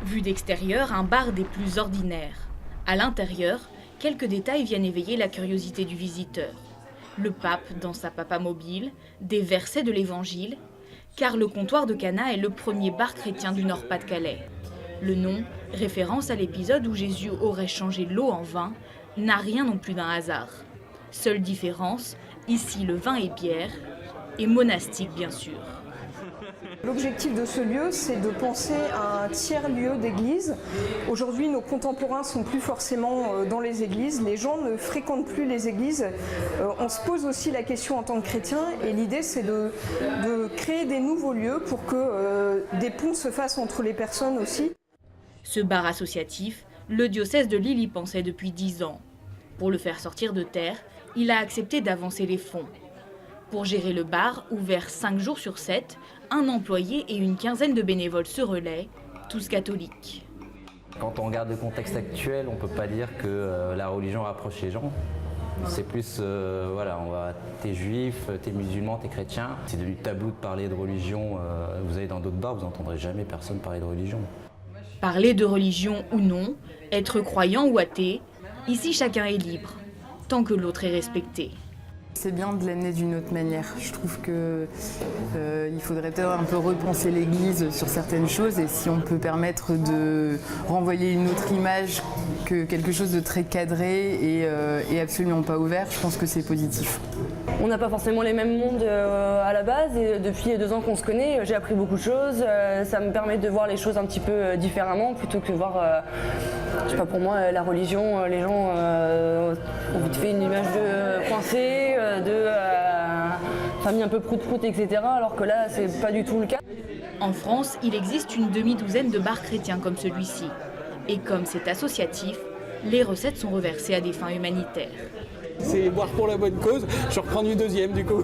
Vu d'extérieur, un bar des plus ordinaires. À l'intérieur, quelques détails viennent éveiller la curiosité du visiteur. Le pape dans sa papa mobile, des versets de l'évangile, car le comptoir de Cana est le premier bar chrétien du Nord-Pas-de-Calais. Le nom, référence à l'épisode où Jésus aurait changé l'eau en vin, n'a rien non plus d'un hasard. Seule différence, ici le vin est bière, et monastique bien sûr. L'objectif de ce lieu, c'est de penser à un tiers-lieu d'église. Aujourd'hui, nos contemporains ne sont plus forcément dans les églises. Les gens ne fréquentent plus les églises. On se pose aussi la question en tant que chrétien et l'idée, c'est de créer des nouveaux lieux pour que des ponts se fassent entre les personnes aussi. Ce bar associatif, le diocèse de Lille y pensait depuis 10 ans. Pour le faire sortir de terre, il a accepté d'avancer les fonds. Pour gérer le bar, ouvert 5 jours sur 7, un employé et une quinzaine de bénévoles se relaient, tous catholiques. Quand on regarde le contexte actuel, on ne peut pas dire que la religion rapproche les gens. C'est plus, t'es juif, t'es musulman, t'es chrétien. C'est devenu tabou de parler de religion. Vous allez dans d'autres bars, vous n'entendrez jamais personne parler de religion. Parler de religion ou non, être croyant ou athée, ici chacun est libre, tant que l'autre est respecté. C'est bien de l'amener d'une autre manière. Je trouve qu'il faudrait peut-être un peu repenser l'Église sur certaines choses et si on peut permettre de renvoyer une autre image que quelque chose de très cadré et absolument pas ouvert, je pense que c'est positif. On n'a pas forcément les mêmes mondes à la base et depuis 2 ans qu'on se connaît, j'ai appris beaucoup de choses. Ça me permet de voir les choses un petit peu différemment plutôt que voir, je sais pas, pour moi, la religion, les gens ont vite fait une image de coincée, de famille un peu prout-prout, etc. Alors que là, c'est pas du tout le cas. En France, il existe une demi-douzaine de bars chrétiens comme celui-ci. Et comme c'est associatif, les recettes sont reversées à des fins humanitaires. C'est boire pour la bonne cause, je reprends du deuxième du coup.